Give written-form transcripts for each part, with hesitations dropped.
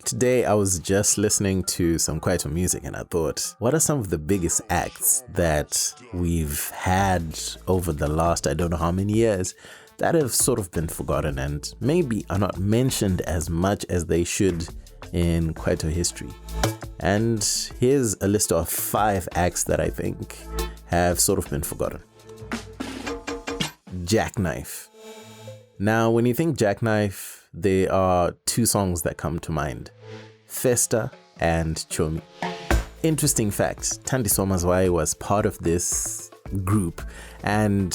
Today I was just listening to some Kwaito music and I thought, what are some of the biggest acts that we've had over the last I don't know how many years that have sort of been forgotten and maybe are not mentioned as much as they should in Kwaito history. And here's a list of 5 acts that I think have sort of been forgotten. Jackknife. Now, when you think Jackknife, there are 2 songs that come to mind. Festa and Chomi. Interesting fact, Thandi Somazwai was part of this group and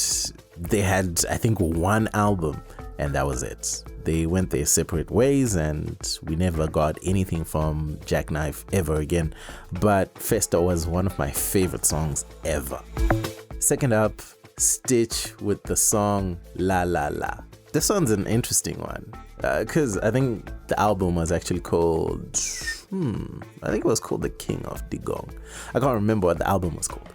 they had, I think, 1 album and that was it. They went their separate ways and we never got anything from Jackknife ever again. But Festa was one of my favorite songs ever. Second up, Stitch with the song La La La. This one's an interesting one because I think the album was actually called, I think it was called The King of Digong. I can't remember what the album was called.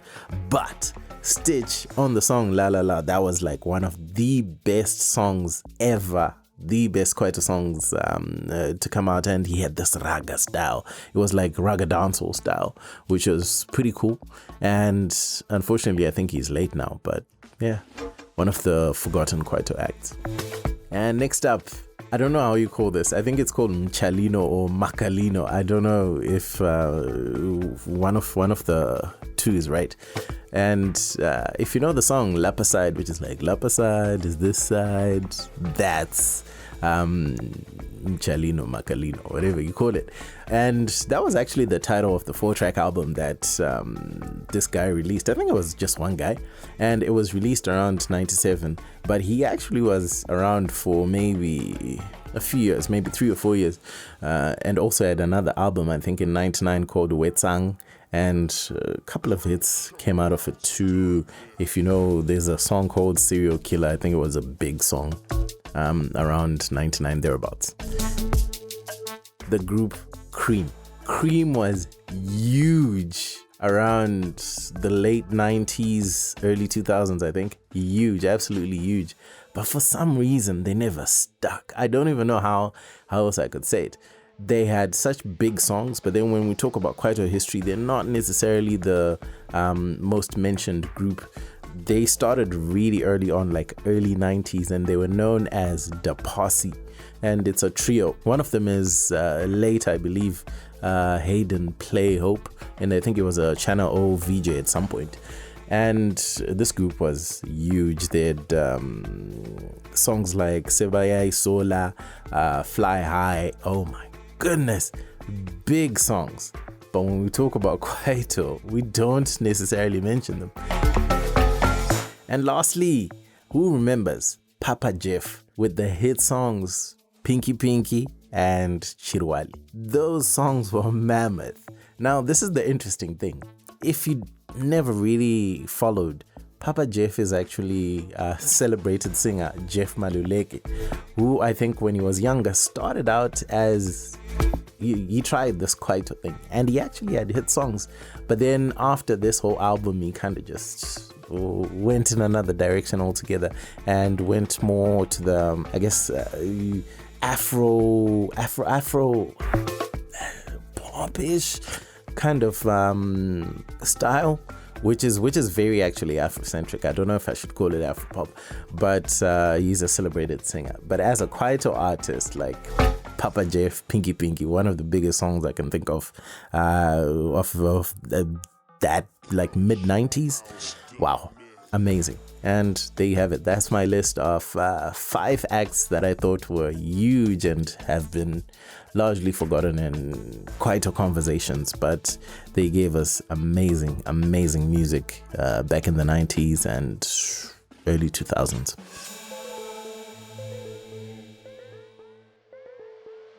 But Stitch on the song La La La, that was like one of the best songs ever. The best Kwaito songs to come out, and he had this raga style. It was like raga dancehall style, which was pretty cool. And unfortunately, I think he's late now, but yeah, one of the forgotten Kwaito acts. And next up, I don't know how you call this. I think it's called Mchalino or Macalino. I don't know if one of the 2 is right. And if you know the song Lapa Side, which is like Lapa Side is this side, that's Mchalino, Macalino, whatever you call it. And that was actually the title of the 4-track album that this guy released. I think it was just one guy, and it was released around 97, but he actually was around for maybe a few years, maybe 3 or 4 years, and also had another album, I think in 99, called Wetsang, and a couple of hits came out of it too. If you know, there's a song called Serial Killer. I think it was a big song around 99 thereabouts. The group Cream. Cream was huge around the late 90s, early 2000s, I think. Huge, absolutely huge. But for some reason, they never stuck. I don't even know how else I could say it. They had such big songs, but then when we talk about Kwaito history, they're not necessarily the most mentioned group. They started really early on, like early 90s, and they were known as Da Posse. And it's a trio. One of them is late, I believe, Hayden Play Hope, and I think it was a Channel O VJ at some point. And this group was huge. They had songs like Sebayai Sola, Fly High. Oh my goodness, big songs. But when we talk about Kwaito, we don't necessarily mention them. And lastly, who remembers Papa Jeff with the hit songs Pinky Pinky and Chirwali? Those songs were mammoth. Now, this is the interesting thing. If you never really followed, Papa Jeff is actually a celebrated singer, Jeff Maluleke, who I think when he was younger started out as he tried this Kwaito thing, and he actually had hit songs. But then after this whole album, he kind of just went in another direction altogether and went more to the, I guess, Afro pop-ish kind of style, which is very actually Afrocentric. I don't know if I should call it Afropop, but he's a celebrated singer. But as a Kwaito artist, like Papa Jeff, Pinky Pinky, one of the biggest songs I can think of that like mid-90s. Wow, amazing. And there you have it. That's my list of 5 acts that I thought were huge and have been largely forgotten in Kwaito conversations, but they gave us amazing music back in the 90s and early 2000s.